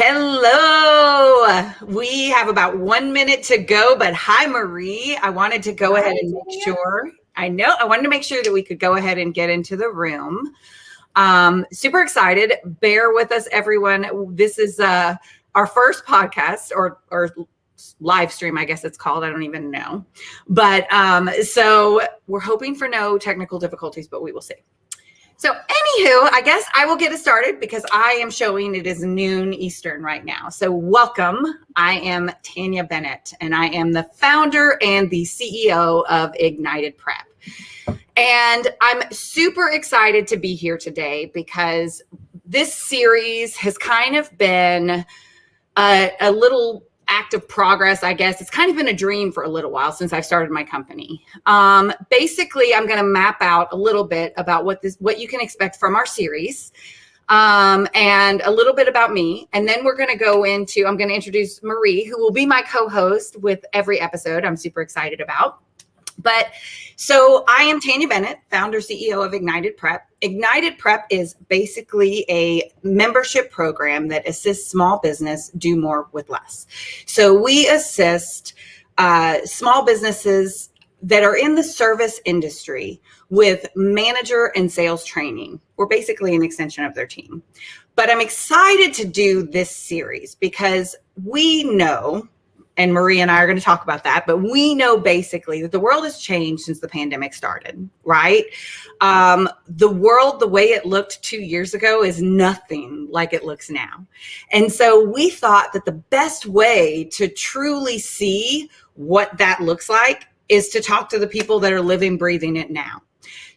Hello. We have about 1 minute to go, but hi, Marie. I wanted to go ahead and make sure. I wanted to make sure that we could go ahead and get into the room. Super excited. Bear with us, everyone. This is our first podcast or live stream, I guess it's called. I don't even know. But so we're hoping for no technical difficulties, but we will see. So anywho, I guess I will get us started because I am showing it is noon Eastern right now. So welcome. I am Tanya Bennett, and I am the founder and the CEO of IgnitEDprep. And I'm super excited to be here today because this series has kind of been a little act of progress, I guess. It's kind of been a dream for a little while since I started my company. Basically, I'm going to map out a little bit about what you can expect from our series, and a little bit about me. And then I'm going to introduce Marie, who will be my co-host with every episode. I'm super excited about. But so I am Tanya Bennett, founder, CEO of IgnitEDprep. IgnitEDprep is basically a membership program that assists small business do more with less. So we assist small businesses that are in the service industry with manager and sales training. We're basically an extension of their team. But I'm excited to do this series because we know, and Marie and I are going to talk about that, but we know basically that the world has changed since the pandemic started, right? The world, the way it looked 2 years ago is nothing like it looks now. And so we thought that the best way to truly see what that looks like is to talk to the people that are living, breathing it now.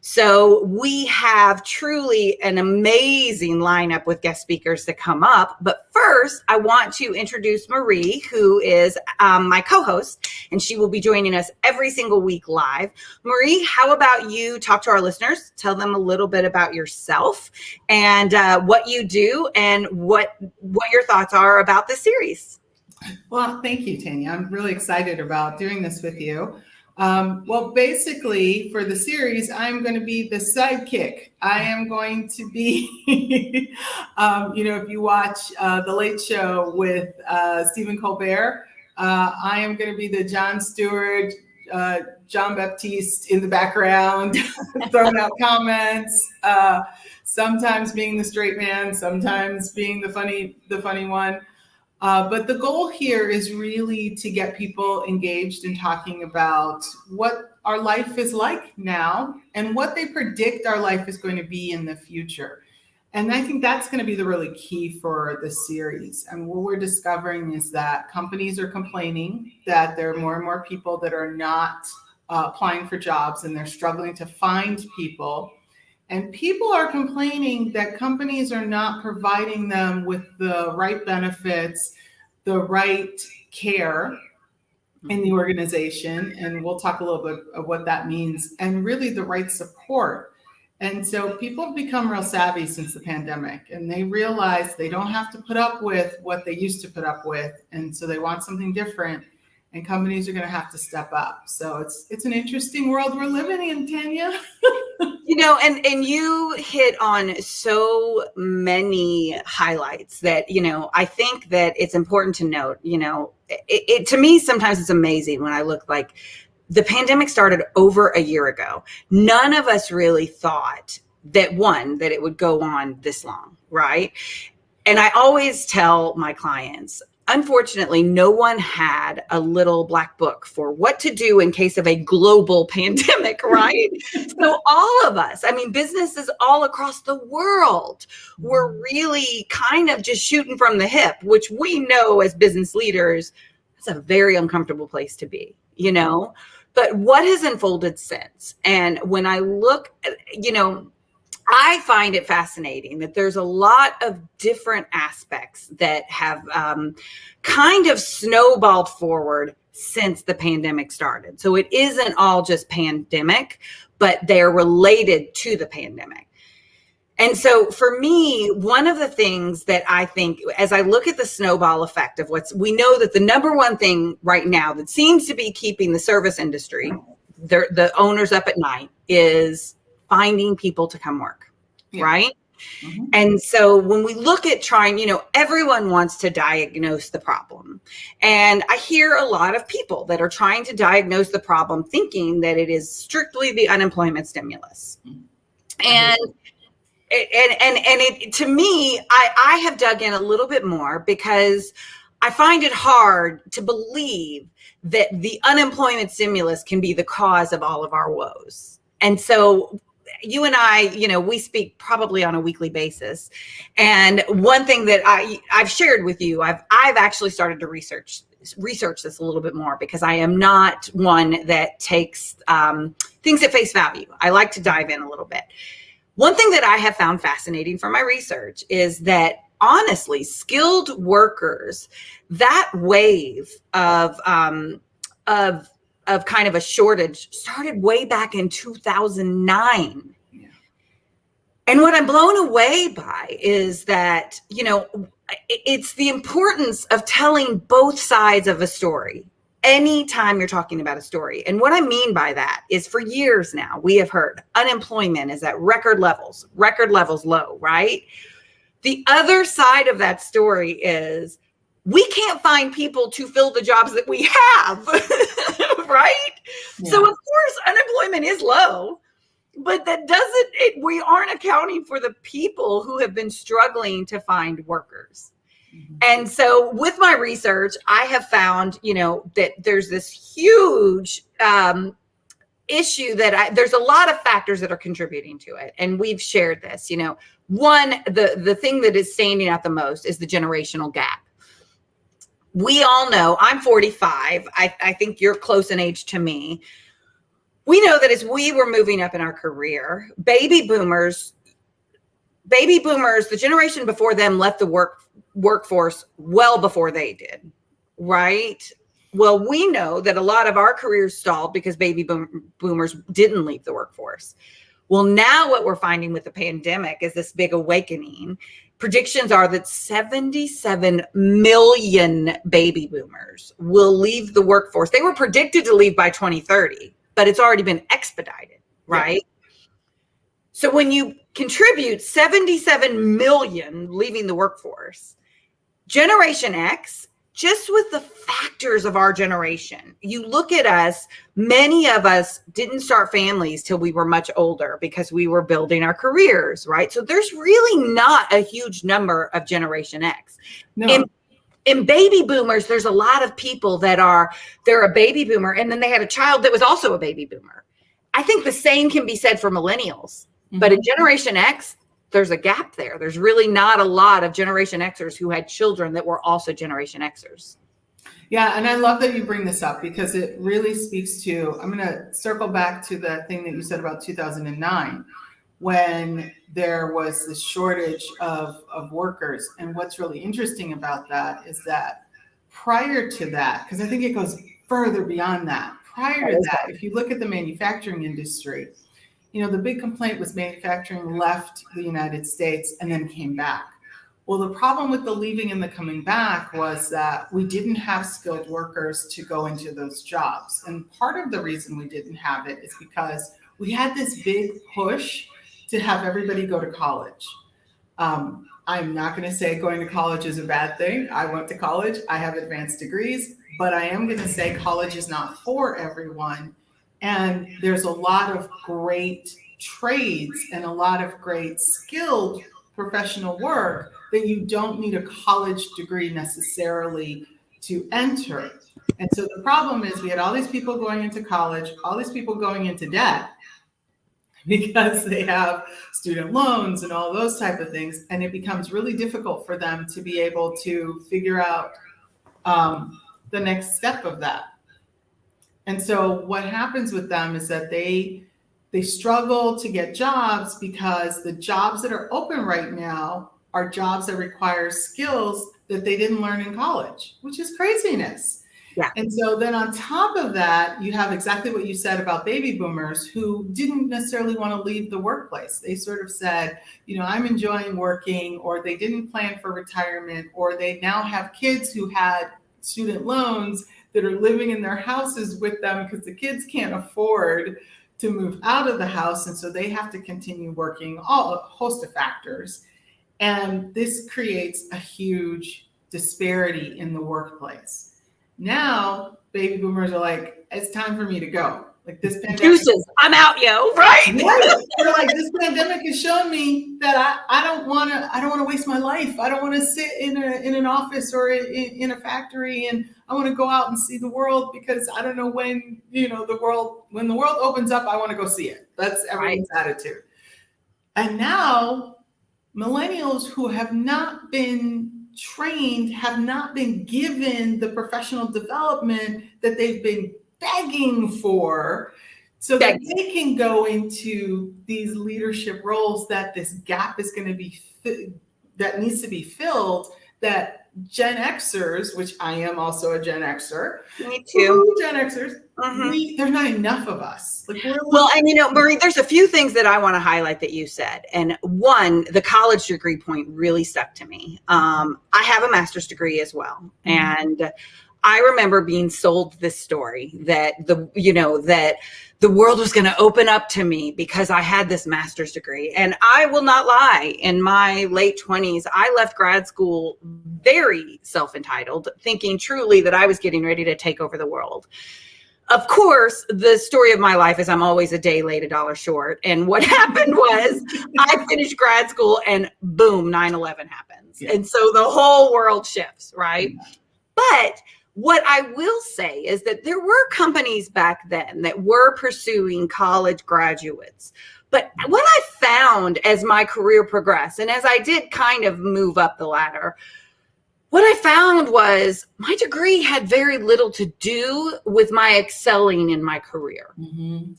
So we have truly an amazing lineup with guest speakers to come up. But first, I want to introduce Marie, who is my co-host, and she will be joining us every single week live. Marie, how about you talk to our listeners, tell them a little bit about yourself and what you do and what your thoughts are about this series. Well, thank you, Tanya. I'm really excited about doing this with you. Well, basically for the series, I'm going to be the sidekick. I am going to be, if you watch The Late Show with Stephen Colbert, I am going to be the Jon Stewart, John Baptiste in the background, throwing out comments, sometimes being the straight man, sometimes being the funny one. But the goal here is really to get people engaged in talking about what our life is like now and what they predict our life is going to be in the future. And I think that's going to be the really key for the series. And what we're discovering is that companies are complaining that there are more and more people that are not applying for jobs and they're struggling to find people. And people are complaining that companies are not providing them with the right benefits, the right care in the organization. And we'll talk a little bit of what that means, and really the right support. And so people have become real savvy since the pandemic, and they realize they don't have to put up with what they used to put up with. And so they want something different, and companies are going to have to step up. So it's an interesting world we're living in, Tanya. And you hit on so many highlights that, I think that it's important to note, it to me, sometimes it's amazing when I look like the pandemic started over a year ago. None of us really thought that it would go on this long, right? And I always tell my clients, unfortunately, no one had a little black book for what to do in case of a global pandemic, right? So all of us, businesses all across the world were really kind of just shooting from the hip, which we know as business leaders, that's a very uncomfortable place to be, But what has unfolded since? And when I look, I find it fascinating that there's a lot of different aspects that have kind of snowballed forward since the pandemic started. So it isn't all just pandemic, but they're related to the pandemic. And so for me, one of the things that I think, as I look at the snowball effect of we know that the number one thing right now that seems to be keeping the service industry, the owners up at night, is finding people to come work, right? Mhm. And so when we look at trying, everyone wants to diagnose the problem. And I hear a lot of people that are trying to diagnose the problem thinking that it is strictly the unemployment stimulus. And to me, I have dug in a little bit more because I find it hard to believe that the unemployment stimulus can be the cause of all of our woes. And so you and I, we speak probably on a weekly basis. And one thing that I've shared with you, I've actually started to research this a little bit more because I am not one that takes things at face value. I like to dive in a little bit. One thing that I have found fascinating from my research is that honestly, skilled workers, that wave of kind of a shortage started way back in 2009. Yeah. And what I'm blown away by is that, it's the importance of telling both sides of a story anytime you're talking about a story. And what I mean by that is for years now, we have heard unemployment is at record levels low, right? The other side of that story is we can't find people to fill the jobs that we have, right? Yeah. So of course, unemployment is low, but that we aren't accounting for the people who have been struggling to find workers. Mm-hmm. And so with my research, I have found, that there's this huge issue that there's a lot of factors that are contributing to it. And we've shared this, one, the thing that is standing out the most is the generational gap. We all know I'm 45. I think you're close in age to me. We know that as we were moving up in our career, baby boomers, the generation before them left the workforce well before they did, right? Well, we know that a lot of our careers stalled because baby boomers didn't leave the workforce. Well, now what we're finding with the pandemic is this big awakening. Predictions are that 77 million baby boomers will leave the workforce. They were predicted to leave by 2030, but it's already been expedited, right? Yeah. So when you contribute 77 million leaving the workforce, Generation X, just with the factors of our generation, you look at us, many of us didn't start families till we were much older because we were building our careers, right? So there's really not a huge number of Generation X. No. In baby boomers, there's a lot of people they're a baby boomer and then they had a child that was also a baby boomer. I think the same can be said for millennials, but in Generation X, there's a gap there. There's really not a lot of Generation Xers who had children that were also Generation Xers. Yeah, and I love that you bring this up because it really speaks to, I'm going to circle back to the thing that you said about 2009, when there was this shortage of workers. And what's really interesting about that is that prior to that, because I think it goes further beyond that, prior to that, if you look at the manufacturing industry, the big complaint was manufacturing left the United States and then came back. Well, the problem with the leaving and the coming back was that we didn't have skilled workers to go into those jobs. And part of the reason we didn't have it is because we had this big push to have everybody go to college. I'm not going to say going to college is a bad thing. I went to college. I have advanced degrees, but I am going to say college is not for everyone. And there's a lot of great trades and a lot of great skilled professional work that you don't need a college degree necessarily to enter. And so the problem is we had all these people going into college, all these people going into debt because they have student loans and all those type of things. And it becomes really difficult for them to be able to figure out the next step of that. And so what happens with them is that they struggle to get jobs because the jobs that are open right now are jobs that require skills that they didn't learn in college, which is craziness. Yeah. And so then on top of that, you have exactly what you said about baby boomers who didn't necessarily want to leave the workplace. They sort of said, I'm enjoying working, or they didn't plan for retirement, or they now have kids who had student loans that are living in their houses with them because the kids can't afford to move out of the house. And so they have to continue working, a host of factors. And this creates a huge disparity in the workplace. Now, baby boomers are like, it's time for me to go. Like this pandemic. Deuces, I'm out, yo, right? They're like, this pandemic has shown me that I don't want to waste my life. I don't want to sit in an office or in a factory, and I want to go out and see the world, because I don't know when, when the world opens up, I want to go see it. That's everyone's attitude. And now millennials who have not been trained, have not been given the professional development that they've been begging for, so that they can go into these leadership roles, that this gap is going to be, that needs to be filled, that Gen Xers, which I am also a Gen Xer. Me too. Gen Xers, there's not enough of us. Like, well, and Marie, there's a few things that I want to highlight that you said. And one, the college degree point really stuck to me. I have a master's degree as well. And I remember being sold this story that the world was going to open up to me because I had this master's degree. And I will not lie, in my late 20s, I left grad school very self-entitled, thinking truly that I was getting ready to take over the world. Of course, the story of my life is I'm always a day late, $1 short. And what happened was I finished grad school and boom, 9/11 happens. Yeah. And so the whole world shifts, right? Yeah. But what I will say is that there were companies back then that were pursuing college graduates. But what I found as my career progressed, and as I did kind of move up the ladder, what I found was my degree had very little to do with my excelling in my career.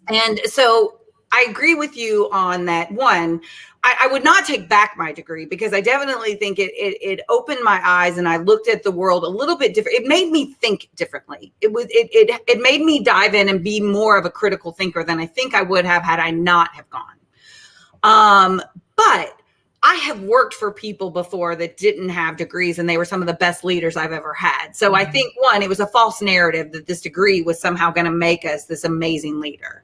And so I agree with you on that. One, I would not take back my degree, because I definitely think it opened my eyes, and I looked at the world a little bit different. It made me think differently. It made me dive in and be more of a critical thinker than I think I would have had I not have gone. But I have worked for people before that didn't have degrees, and they were some of the best leaders I've ever had. So I think, one, it was a false narrative that this degree was somehow going to make us this amazing leader.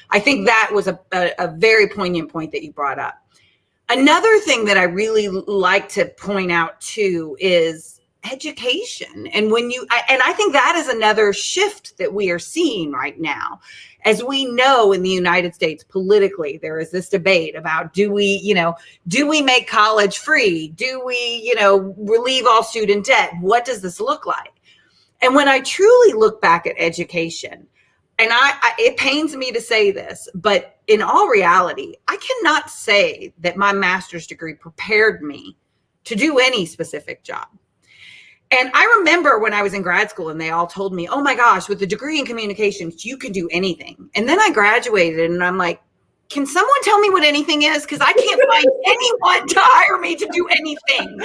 I think that was a very poignant point that you brought up. Another thing that I really like to point out too is education. And I think that is another shift that we are seeing right now. As we know, in the United States politically, there is this debate about, do we make college free? Do we, relieve all student debt? What does this look like? And when I truly look back at education, and it pains me to say this, but in all reality, I cannot say that my master's degree prepared me to do any specific job. And I remember when I was in grad school and they all told me, oh my gosh, with a degree in communications, you can do anything. And then I graduated and I'm like, can someone tell me what anything is? Because I can't find anyone to hire me to do anything.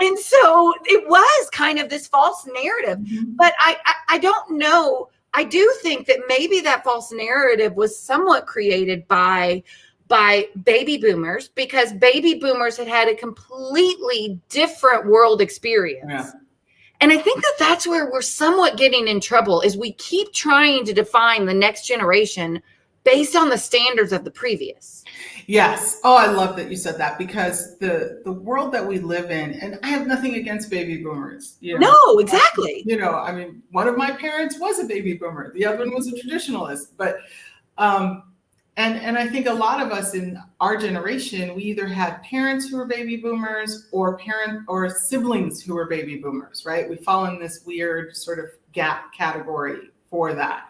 And so it was kind of this false narrative. But I don't know. I do think that maybe that false narrative was somewhat created by baby boomers, because baby boomers had a completely different world experience. Yeah. And I think that that's where we're somewhat getting in trouble, is we keep trying to define the next generation based on the standards of the previous. Yes. Oh, I love that you said that, because the world that we live in, and I have nothing against baby boomers. No, exactly. One of my parents was a baby boomer. The other one was a traditionalist. But and I think a lot of us in our generation, we either had parents who were baby boomers or siblings who were baby boomers, right? We fall in this weird sort of gap category for that.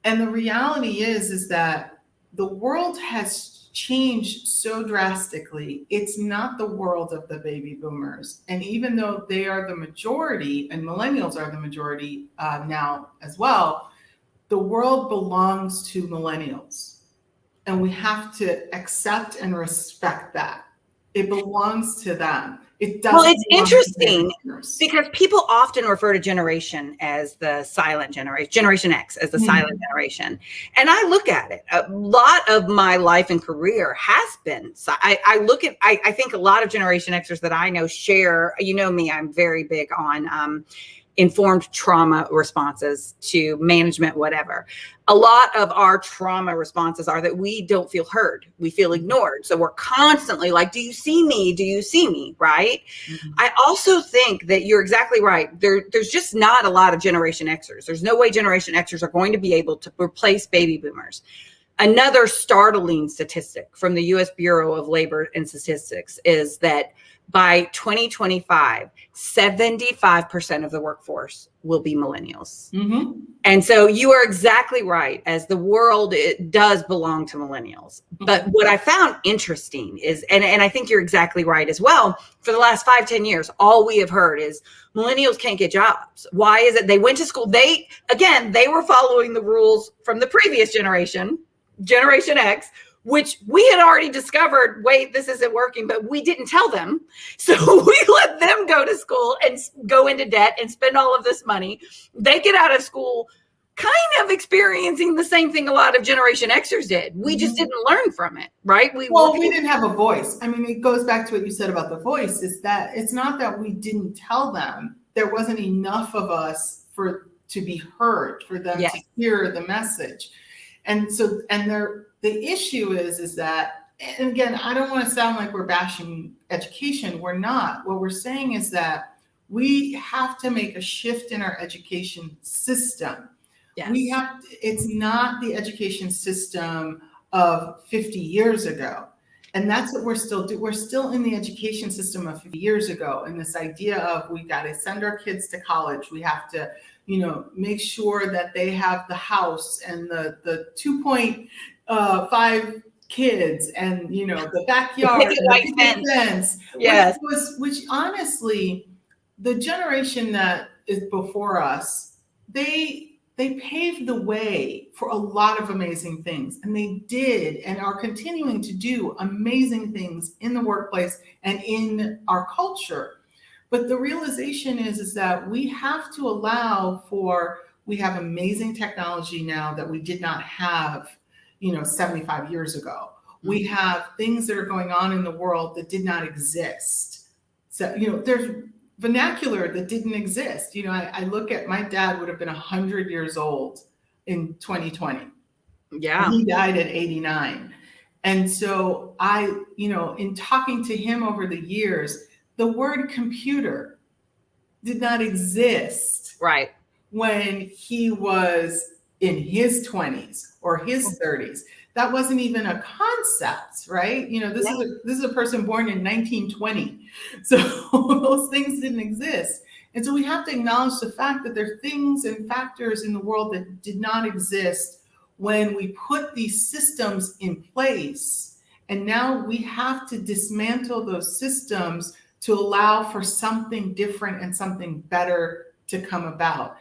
And the reality is that the world has changed so drastically. It's not the world of the baby boomers. And even though they are the majority, and millennials are the majority now as well, the world belongs to millennials. And we have to accept and respect that. It belongs to them. It doesn't. Well, it's interesting because people often refer to generation as the silent generation, Generation X as the silent generation. And I look at it. A lot of my life and career has been. I think a lot of Generation Xers that I know share, me, I'm very big on informed trauma responses to management, whatever. A lot of our trauma responses are that we don't feel heard. We feel ignored. So we're constantly like, do you see me? Do you see me? Right. Mm-hmm. I also think that you're exactly right. There's just not a lot of Generation Xers. There's no way Generation Xers are going to be able to replace baby boomers. Another startling statistic from the U.S. Bureau of Labor and Statistics is that by 2025, 75% of the workforce will be millennials. Mm-hmm. And so you are exactly right. As the world, it does belong to millennials. But what I found interesting is, and I think you're exactly right as well, for the last 5-10 years, all we have heard is millennials can't get jobs. Why is it? They went to school. They were following the rules from the previous generation, Generation X, which we had already discovered, wait, this isn't working, but we didn't tell them. So we let them go to school and go into debt and spend all of this money. They get out of school kind of experiencing the same thing a lot of Generation Xers did. We just didn't learn from it, right? We didn't have a voice. I mean, it goes back to what you said about the voice, is that it's not that we didn't tell them. There wasn't enough of us to be heard, for them to hear the message. And so, the issue is that, and again, I don't want to sound like we're bashing education. We're not. What we're saying is that we have to make a shift in our education system. Yes. It's not the education system of 50 years ago. And that's what we're still doing. We're still in the education system of 50 years ago. And this idea of, we got to send our kids to college. We have to, make sure that they have the house and the 2.5 kids and, the backyard and the fence. Yes. Which honestly, the generation that is before us, they paved the way for a lot of amazing things. And they did and are continuing to do amazing things in the workplace and in our culture. But the realization is that we have to allow we have amazing technology now that we did not have, 75 years ago. We have things that are going on in the world that did not exist. So, there's vernacular that didn't exist. I look at, my dad would have been 100 years old in 2020. Yeah. He died at 89. And so in talking to him over the years, the word computer did not exist. Right. When he was in his 20s or his 30s. That wasn't even a concept, right? This is a person born in 1920. So those things didn't exist. And so we have to acknowledge the fact that there are things and factors in the world that did not exist when we put these systems in place. And now we have to dismantle those systems to allow for something different and something better to come about.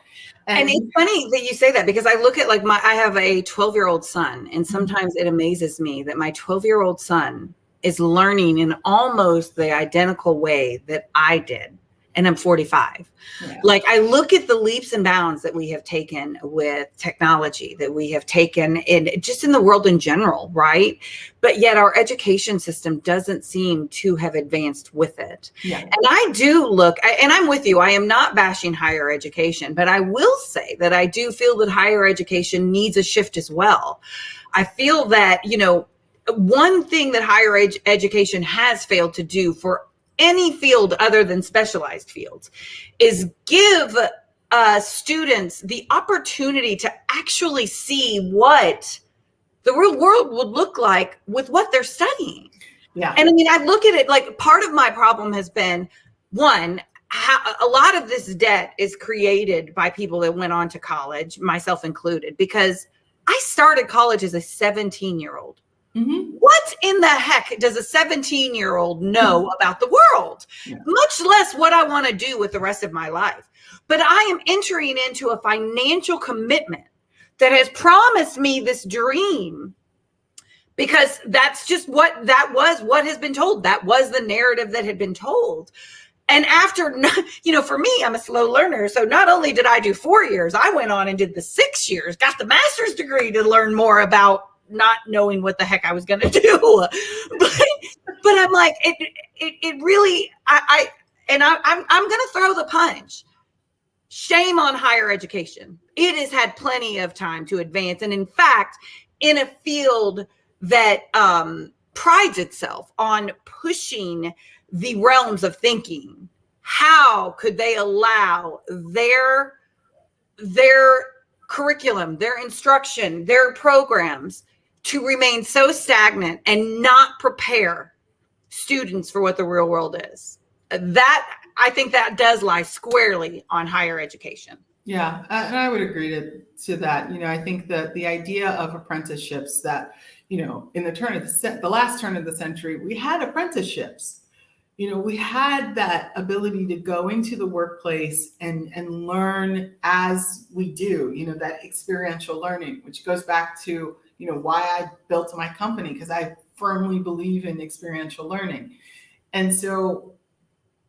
And it's funny that you say that, because I look at I have a 12-year-old son, and sometimes it amazes me that my 12-year-old son is learning in almost the identical way that I did. And I'm 45. Yeah. I look at the leaps and bounds that we have taken with technology, that we have taken in the world in general, right? But yet our education system doesn't seem to have advanced with it. Yeah. And I do look, and I'm with you, I am not bashing higher education, but I will say that I do feel that higher education needs a shift as well. I feel that, one thing that higher education has failed to do for any field other than specialized fields is give students the opportunity to actually see what the real world would look like with what they're studying. Yeah. And I mean, I look at it part of my problem has been, one, how a lot of this debt is created by people that went on to college, myself included, because I started college as a 17-year-old. Mm-hmm. What in the heck does a 17-year-old know about the world? Yeah. Much less what I want to do with the rest of my life. But I am entering into a financial commitment that has promised me this dream, because that's just what has been told. That was the narrative that had been told. And after, for me, I'm a slow learner. So not only did I do 4 years, I went on and did the 6 years, got the master's degree to learn more about not knowing what the heck I was going to do. But I'm like, it really, I'm going to throw the punch. shame on higher education. It has had plenty of time to advance. And in fact, in a field that prides itself on pushing the realms of thinking, how could they allow their curriculum, their instruction, their programs to remain so stagnant and not prepare students for what the real world is? That, I think that does lie squarely on higher education. Yeah, and I would agree to that. You know, I think that the idea of apprenticeships that, you know, in the last turn of the century, we had apprenticeships. You know, we had that ability to go into the workplace and learn as we do, you know, that experiential learning, which goes back to, you know, why I built my company, because I firmly believe in experiential learning. And so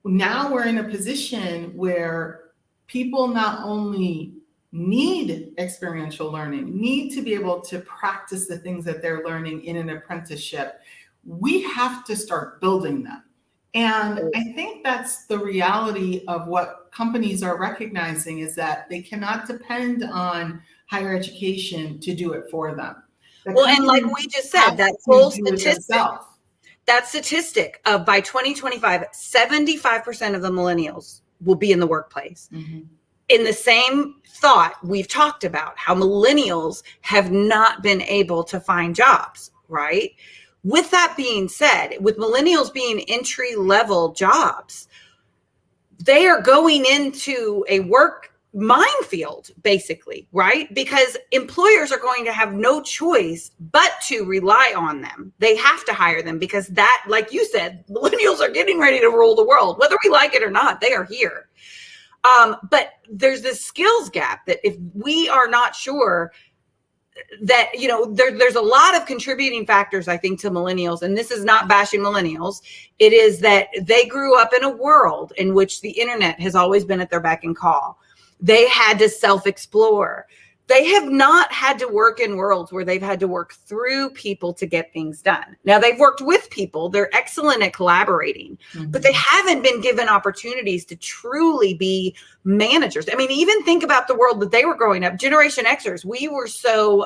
now we're in a position where people not only need experiential learning, need to be able to practice the things that they're learning in an apprenticeship, we have to start building them. And I think that's the reality of what companies are recognizing, is that they cannot depend on higher education to do it for them. Well, and like we just said, that whole statistic of by 2025, 75% of the millennials will be in the workplace. Mm-hmm. In the same thought, we've talked about how millennials have not been able to find jobs, right? With that being said, with millennials being entry-level jobs, they are going into a work minefield, basically, right? Because employers are going to have no choice but to rely on them. They have to hire them because that, like you said, millennials are getting ready to rule the world. Whether we like it or not, they are here. But there's this skills gap that if we are not sure that, you know, there's a lot of contributing factors, I think, to millennials, and this is not bashing millennials. It is that they grew up in a world in which the internet has always been at their beck and call. They had to self-explore. They have not had to work in worlds where they've had to work through people to get things done. Now, they've worked with people. They're excellent at collaborating, but they haven't been given opportunities to truly be managers. I mean, even think about the world that they were growing up. Generation Xers, we were so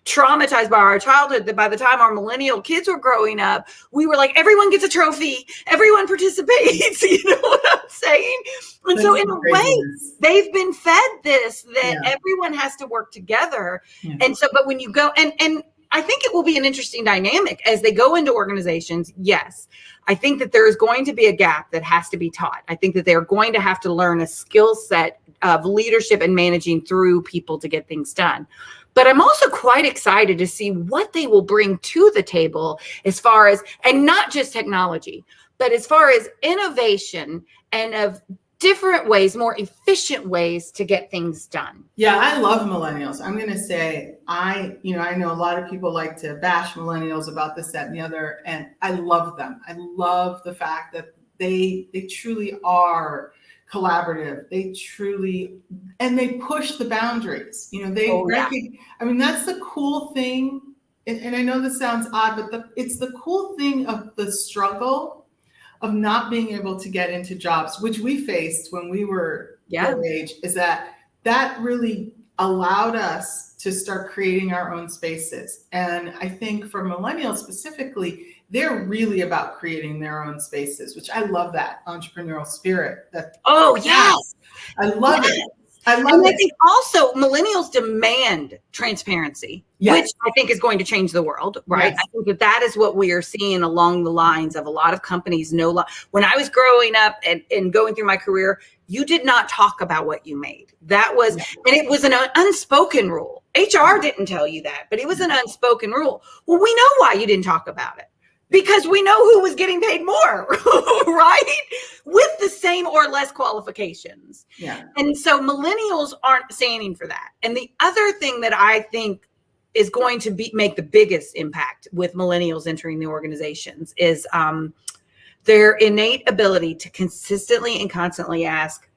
traumatized by our childhood that by the time our millennial kids were growing up, we were like, everyone gets a trophy, everyone participates. You know what I'm saying? And so in a way, they've been fed this, that everyone has to work together. Yeah. And so, but when you go, and I think it will be an interesting dynamic as they go into organizations. Yes, I think that there is going to be a gap that has to be taught. I think that they're going to have to learn a skill set of leadership and managing through people to get things done. But I'm also quite excited to see what they will bring to the table as far as, and not just technology, but as far as innovation and of different ways, more efficient ways to get things done. Yeah, I love millennials. I'm going to say, I know a lot of people like to bash millennials about this, that, and the other, and I love them. I love the fact that they truly are collaborative. They push the boundaries. You know, I mean, that's the cool thing. And I know this sounds odd, but it's the cool thing of the struggle of not being able to get into jobs, which we faced when we were their age, is that really allowed us to start creating our own spaces. And I think for millennials specifically, they're really about creating their own spaces, which I love that entrepreneurial spirit. Yes. I love it. I think also millennials demand transparency, which I think is going to change the world, right? Yes. I think that is what we are seeing along the lines of a lot of companies. When I was growing up and going through my career, you did not talk about what you made. That was, and it was an unspoken rule. HR didn't tell you that, but it was an unspoken rule. Well, we know why you didn't talk about it. Because we know who was getting paid more, right? With the same or less qualifications. Yeah. And so millennials aren't standing for that. And the other thing that I think is going to make the biggest impact with millennials entering the organizations is their innate ability to consistently and constantly ask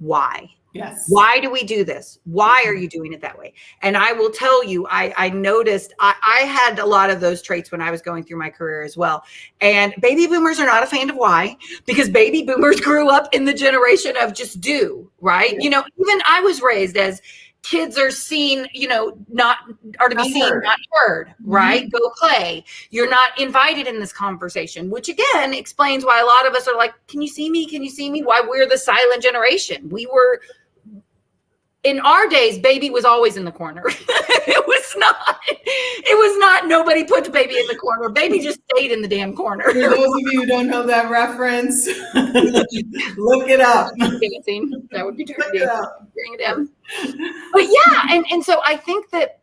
why. Yes. Why do we do this? Why are you doing it that way? And I will tell you, I noticed I had a lot of those traits when I was going through my career as well. And baby boomers are not a fan of why, because baby boomers grew up in the generation of just do, right? Yeah. You know, even I was raised as kids are seen, you know, are to be seen, not heard, right? Mm-hmm. Go play. You're not invited in this conversation, which again explains why a lot of us are like, can you see me? Can you see me? Why we're the silent generation. We were, in our days, baby was always in the corner. It was not, nobody puts baby in the corner. Baby just stayed in the damn corner. For those of you who don't know that reference, look it up. Dancing. That would be turkey dancing. Up. But yeah, and so I think that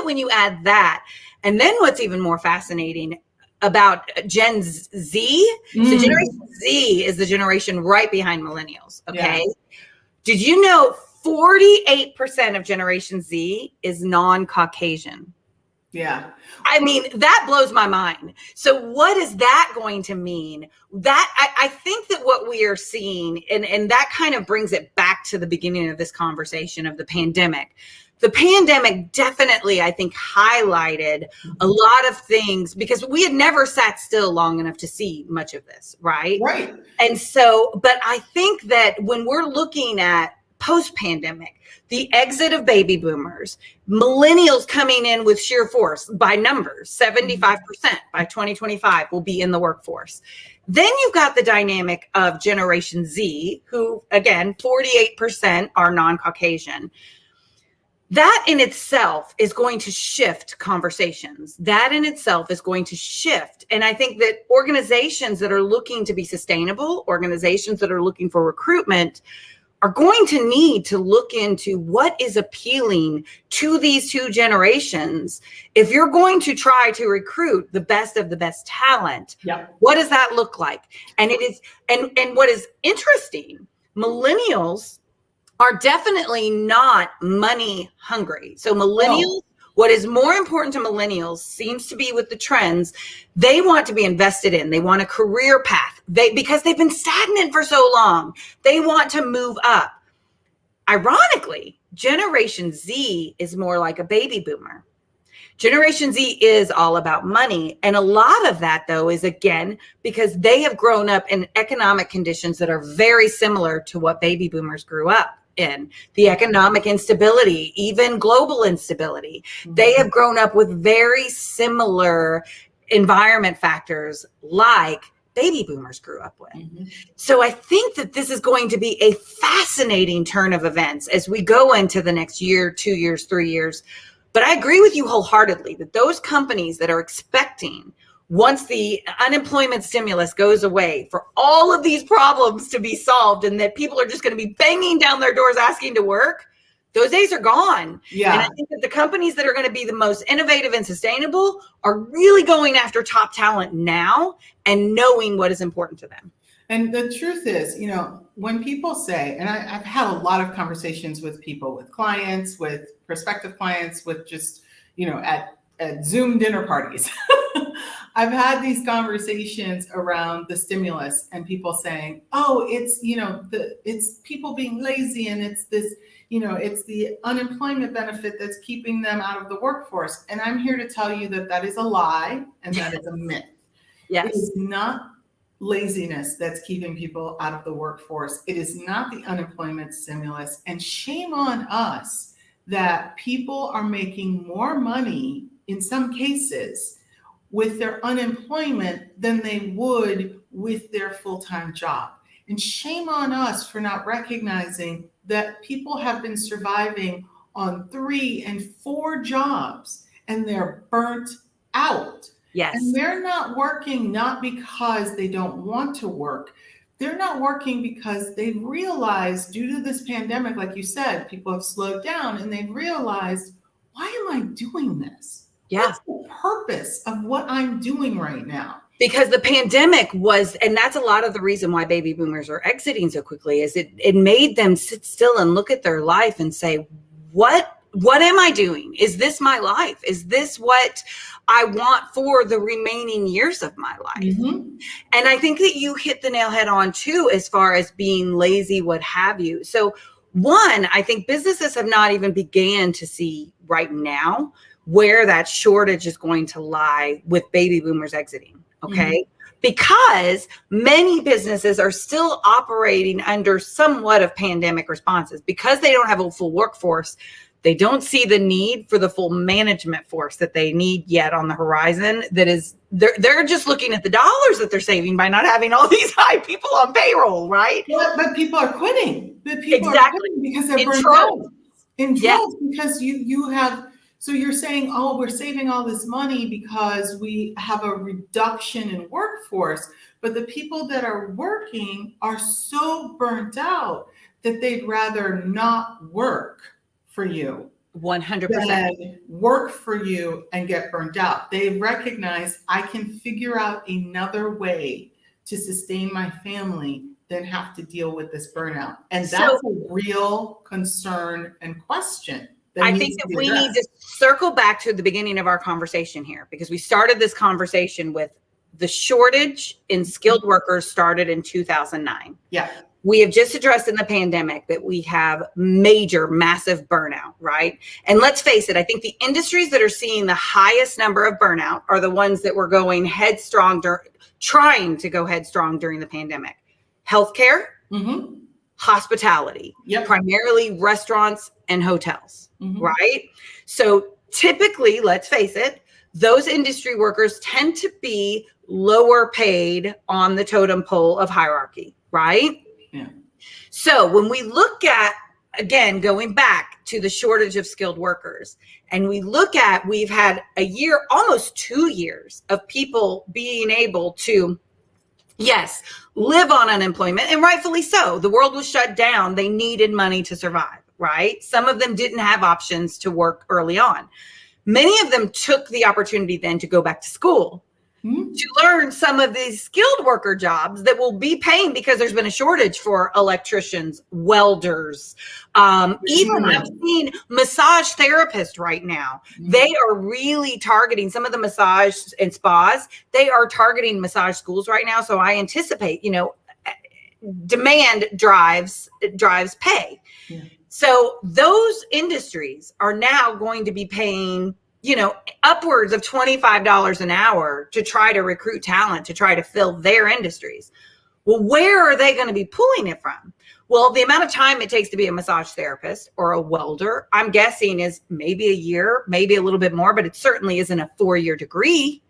when you add that, and then what's even more fascinating about Gen Z, so Generation Z is the generation right behind millennials. Okay. Yeah. Did you know 48% of Generation Z is non-Caucasian? Yeah. I mean, that blows my mind. So what is that going to mean? That I think that what we are seeing, and that kind of brings it back to the beginning of this conversation of the pandemic. The pandemic definitely, I think, highlighted a lot of things because we had never sat still long enough to see much of this, right? Right. And so, but I think that when we're looking at post-pandemic, the exit of baby boomers, millennials coming in with sheer force by numbers, 75% by 2025 will be in the workforce. Then you've got the dynamic of Generation Z, who again, 48% are non-Caucasian. That in itself is going to shift conversations. That in itself is going to shift. And I think that organizations that are looking to be sustainable, organizations that are looking for recruitment, are going to need to look into what is appealing to these two generations. If you're going to try to recruit the best of the best talent, what does that look like? And it is, and what is interesting, millennials are definitely not money hungry. So millennials, what is more important to millennials seems to be with the trends, they want to be invested in. They want a career path. Because they've been stagnant for so long, they want to move up. Ironically, Generation Z is more like a baby boomer. Generation Z is all about money. And a lot of that, though, is again, because they have grown up in economic conditions that are very similar to what baby boomers grew up in. The economic instability, even global instability. They have grown up with very similar environment factors like baby boomers grew up with. So I think that this is going to be a fascinating turn of events as we go into the next year, 2 years, 3 years. But I agree with you wholeheartedly that those companies that are expecting, once the unemployment stimulus goes away, for all of these problems to be solved and that people are just going to be banging down their doors asking to work, those days are gone. Yeah. And I think that the companies that are going to be the most innovative and sustainable are really going after top talent now and knowing what is important to them. And the truth is, you know, when people say, and I've had a lot of conversations with people, with clients, with prospective clients, with just, you know, at Zoom dinner parties. I've had these conversations around the stimulus and people saying, oh, it's, you know, it's people being lazy and it's this, you know, it's the unemployment benefit that's keeping them out of the workforce. And I'm here to tell you that that is a lie and that is a myth. Yes. It is not laziness that's keeping people out of the workforce. It is not the unemployment stimulus. And shame on us that people are making more money in some cases with their unemployment than they would with their full-time job. And shame on us for not recognizing that people have been surviving on 3 and 4 jobs and they're burnt out. Yes. And they're not working not because they don't want to work. They're not working because they've realized due to this pandemic, like you said, people have slowed down and they've realized, why am I doing this? Yeah. What's the purpose of what I'm doing right now? Because the pandemic was, and that's a lot of the reason why baby boomers are exiting so quickly, is it made them sit still and look at their life and say, what am I doing? Is this my life? Is this what I want for the remaining years of my life? Mm-hmm. And I think that you hit the nail head on too, as far as being lazy, what have you. So One, I think businesses have not even began to see right now where that shortage is going to lie with baby boomers exiting. Okay. Because many businesses are still operating under somewhat of pandemic responses because they don't have a full workforce. They don't see the need for the full management force that they need yet on the horizon. That is, they're just looking at the dollars that they're saving by not having all these high people on payroll, right? But people are quitting. But people Exactly. are quitting because they're In burnt droves. out. In droves, Yes. because you have, so you're saying, oh, we're saving all this money because we have a reduction in workforce, but the people that are working are so burnt out that they'd rather not work for you 100%. than work for you and get burnt out. They recognize I can figure out another way to sustain my family than have to deal with this burnout. And that's a real concern and question. I think that we need to circle back to the beginning of our conversation here, because we started this conversation with the shortage in skilled workers started in 2009. Yeah. We have just addressed in the pandemic that we have massive burnout, right? And let's face it, I think the industries that are seeing the highest number of burnout are the ones that were going headstrong, trying to go headstrong during the pandemic. Healthcare, hospitality, primarily restaurants and hotels, right? So typically, let's face it, those industry workers tend to be lower paid on the totem pole of hierarchy, right? Yeah. So when we look at, again, going back to the shortage of skilled workers, and we look at, we've had a year, almost 2 years of people being able to, yes, live on unemployment, and rightfully so. The world was shut down. They needed money to survive, right? Some of them didn't have options to work early on. Many of them took the opportunity then to go back to school to learn some of these skilled worker jobs that will be paying, because there's been a shortage for electricians, welders. Even I've seen massage therapists right now. They are really targeting some of the massage and spas. They are targeting massage schools right now. So I anticipate, demand drives pay. Yeah. So those industries are now going to be paying upwards of $25 an hour to try to recruit talent, to try to fill their industries. Well, where are they going to be pulling it from? Well, the amount of time it takes to be a massage therapist or a welder, I'm guessing is maybe a year, maybe a little bit more, but it certainly isn't a 4-year degree.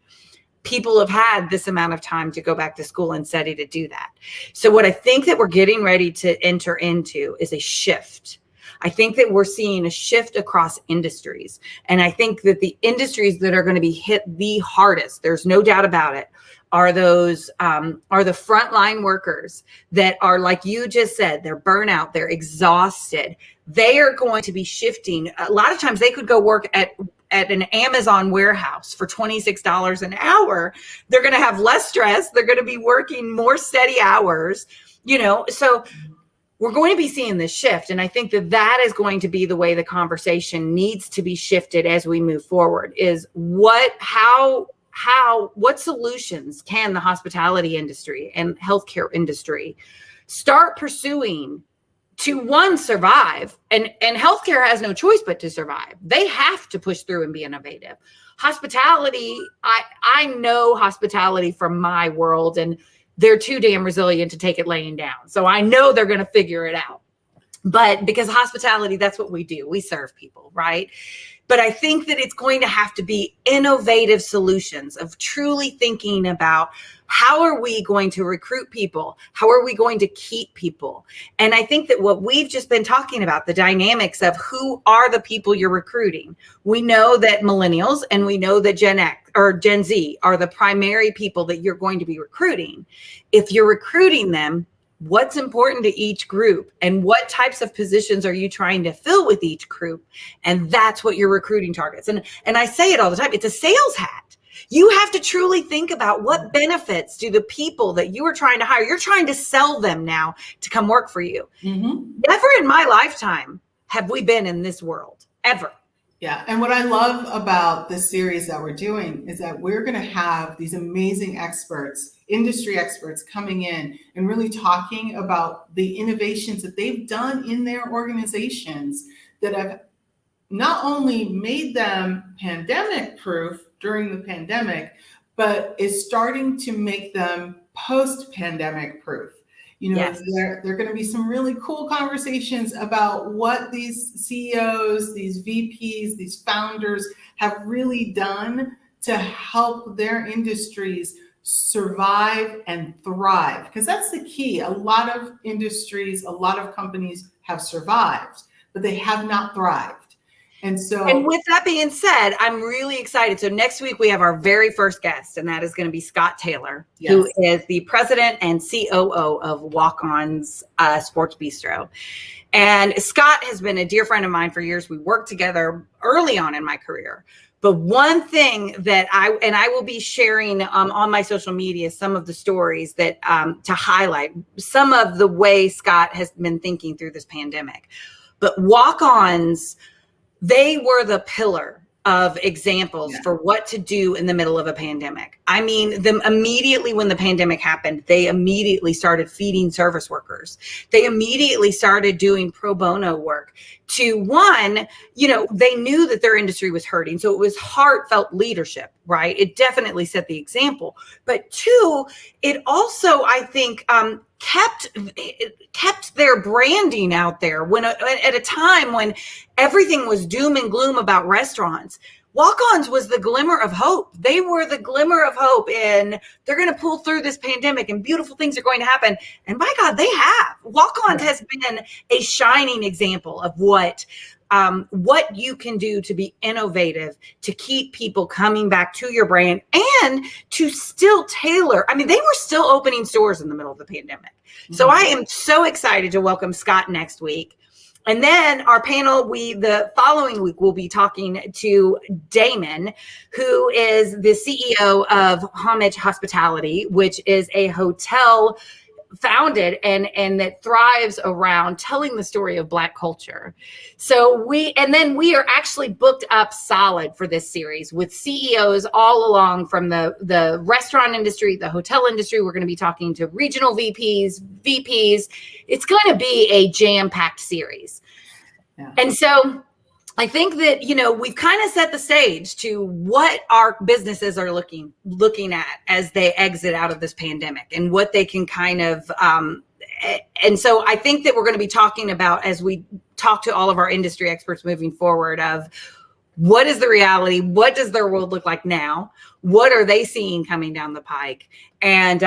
People have had this amount of time to go back to school and study to do that. So what I think that we're getting ready to enter into is a shift. I think that we're seeing a shift across industries. And I think that the industries that are going to be hit the hardest, there's no doubt about it, are those, are the frontline workers that are, like you just said, they're burnout, they're exhausted. They are going to be shifting. A lot of times they could go work at an Amazon warehouse for $26 an hour. They're going to have less stress. They're going to be working more steady hours, so we're going to be seeing this shift. And I think that that is going to be the way the conversation needs to be shifted as we move forward, is what solutions can the hospitality industry and healthcare industry start pursuing to, one, survive. And healthcare has no choice but to survive. They have to push through and be innovative. Hospitality, I know hospitality from my world, and they're too damn resilient to take it laying down. So I know they're going to figure it out. But because hospitality, that's what we do. We serve people, right? But I think that it's going to have to be innovative solutions of truly thinking about, how are we going to recruit people? How are we going to keep people? And I think that what we've just been talking about, the dynamics of who are the people you're recruiting. We know that millennials and we know that Gen X or Gen Z are the primary people that you're going to be recruiting. If you're recruiting them, what's important to each group and what types of positions are you trying to fill with each group? And that's what your recruiting targets. And I say it all the time, it's a sales hat. You have to truly think about what benefits do the people that you are trying to hire, you're trying to sell them now to come work for you. Never in my lifetime have we been in this world, ever. Yeah. And what I love about this series that we're doing is that we're going to have these amazing experts, industry experts coming in and really talking about the innovations that they've done in their organizations that have not only made them pandemic proof during the pandemic, but is starting to make them post pandemic proof. You know, Yes. there are going to be some really cool conversations about what these CEOs, these VPs, these founders have really done to help their industries survive and thrive. Because that's the key. A lot of industries, a lot of companies have survived, but they have not thrived. And And so, with that being said, I'm really excited. So next week we have our very first guest, and that is going to be Scott Taylor, who yes, is the president and COO of Walk-On's Sports Bistro. And Scott has been a dear friend of mine for years. We worked together early on in my career. But one thing that I will be sharing on my social media, some of the stories that to highlight some of the way Scott has been thinking through this pandemic. But Walk-Ons, they were the pillar of examples for what to do in the middle of a pandemic. I mean, immediately when the pandemic happened, they immediately started feeding service workers. They immediately started doing pro bono work to one, they knew that their industry was hurting. So it was heartfelt leadership, right? It definitely set the example. But two, it also, I think, kept their branding out there when at a time when everything was doom and gloom about restaurants. Walk-Ons was the glimmer of hope. They were the glimmer of hope in they're going to pull through this pandemic and beautiful things are going to happen. And by God, they have. Walk-Ons has been a shining example of what you can do to be innovative, to keep people coming back to your brand and to still tailor. I mean, they were still opening stores in the middle of the pandemic. So I am so excited to welcome Scott next week. And then our panel, the following week, we'll be talking to Damon, who is the CEO of Homage Hospitality, which is a hotel founded and that thrives around telling the story of Black culture. So we are actually booked up solid for this series with CEOs all along from the restaurant industry, the hotel industry. We're going to be talking to regional VPs. It's going to be a jam-packed series. Yeah. And so I think that, we've kind of set the stage to what our businesses are looking at as they exit out of this pandemic and what they can kind of, and so I think that we're going to be talking about, as we talk to all of our industry experts moving forward, of what is the reality? What does their world look like now? What are they seeing coming down the pike? And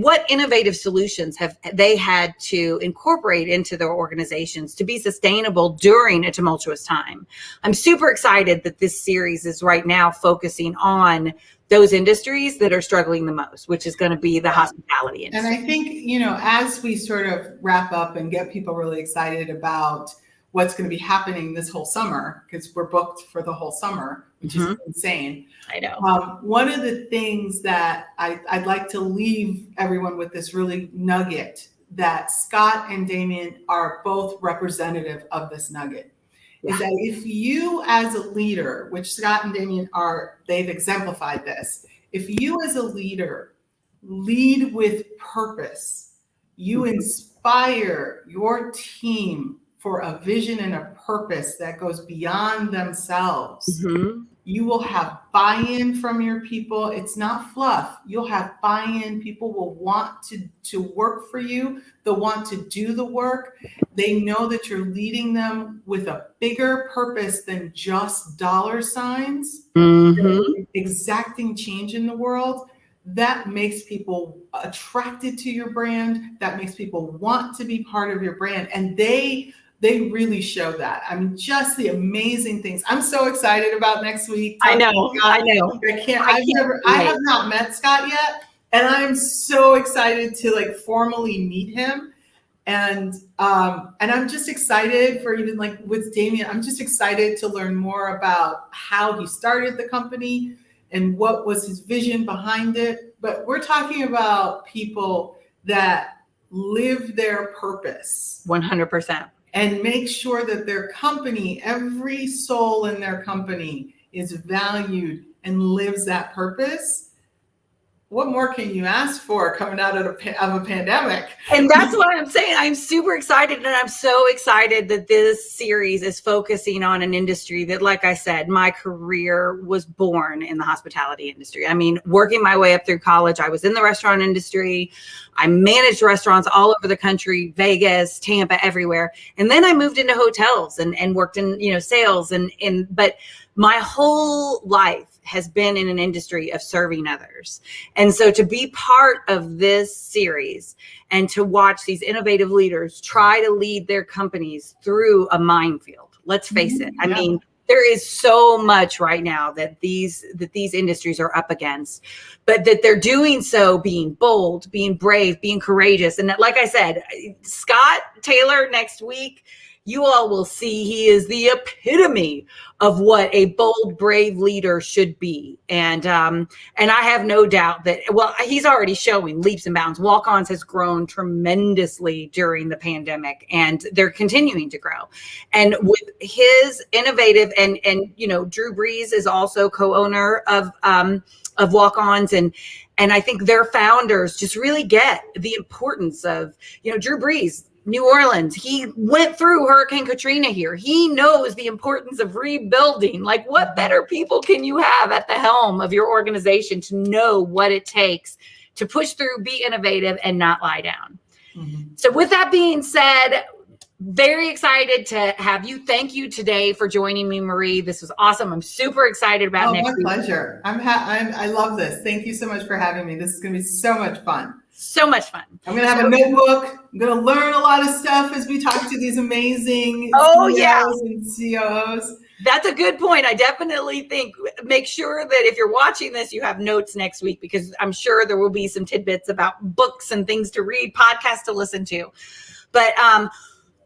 what innovative solutions have they had to incorporate into their organizations to be sustainable during a tumultuous time? I'm super excited that this series is right now focusing on those industries that are struggling the most, which is going to be the hospitality industry. And I think, as we sort of wrap up and get people really excited about what's going to be happening this whole summer, because we're booked for the whole summer, which is insane. I know. One of the things that I'd like to leave everyone with this really nugget that Scott and Damien are both representative of this nugget. Yeah. Is that if you as a leader, which Scott and Damien they've exemplified this. If you as a leader lead with purpose, you inspire your team for a vision and a purpose that goes beyond themselves, you will have buy-in from your people. It's not fluff. You'll have buy-in. People will want to work for you. They'll want to do the work. They know that you're leading them with a bigger purpose than just dollar signs, exacting change in the world. That makes people attracted to your brand. That makes people want to be part of your brand. And they really show that. I mean, just the amazing things. I'm so excited about next week. I know. I have not met Scott yet, and I'm so excited to formally meet him. And I'm just excited for even with Damien, I'm just excited to learn more about how he started the company and what was his vision behind it. But we're talking about people that live their purpose. 100%. and make sure that their company, every soul in their company, is valued and lives that purpose, what more can you ask for coming out of a pandemic? And that's what I'm saying. I'm super excited, and I'm so excited that this series is focusing on an industry that, like I said, my career was born in the hospitality industry. I mean, working my way up through college, I was in the restaurant industry. I managed restaurants all over the country, Vegas, Tampa, everywhere. And then I moved into hotels and worked in, sales but my whole life has been in an industry of serving others. And so to be part of this series and to watch these innovative leaders try to lead their companies through a minefield, let's face it. I mean, there is so much right now that these industries are up against, but that they're doing so being bold, being brave, being courageous. And that, like I said, Scott Taylor next week, you all will see he is the epitome of what a bold, brave leader should be. And I have no doubt that, well, he's already showing leaps and bounds. Walk-Ons has grown tremendously during the pandemic, and they're continuing to grow. And with his innovative and Drew Brees is also co-owner of Walk-Ons, and I think their founders just really get the importance of, Drew Brees, New Orleans. He went through Hurricane Katrina here. He knows the importance of rebuilding. Like, what better people can you have at the helm of your organization to know what it takes to push through, be innovative, and not lie down? Mm-hmm. So with that being said, very excited to have you. Thank you today for joining me, Marie. This was awesome. I'm super excited about next week. My pleasure. I love this. Thank you so much for having me. This is going to be so much fun. So much fun. I'm going to have a notebook. I'm going to learn a lot of stuff as we talk to these amazing CEOs and COOs. That's a good point. I definitely think make sure that if you're watching this, you have notes next week, because I'm sure there will be some tidbits about books and things to read, podcasts to listen to. But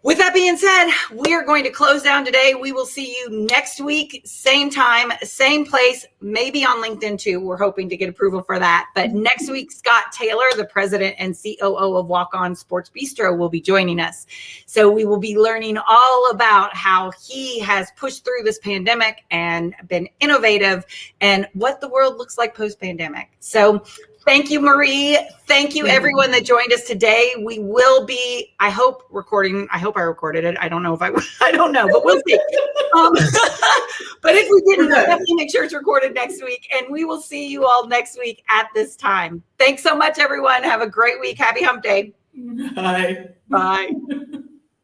with that being said, we are going to close down today. We will see you next week, same time, same place, maybe on LinkedIn too. We're hoping to get approval for that. But next week, Scott Taylor, the president and COO of Walk-On Sports Bistro, will be joining us. So we will be learning all about how he has pushed through this pandemic and been innovative and what the world looks like post-pandemic. So thank you, Marie. Thank you, everyone that joined us today. We will be, I hope I recorded it. I don't know, but we'll see. But if we didn't, we'll definitely make sure it's recorded next week. And we will see you all next week at this time. Thanks so much, everyone. Have a great week. Happy Hump Day. Bye. Bye.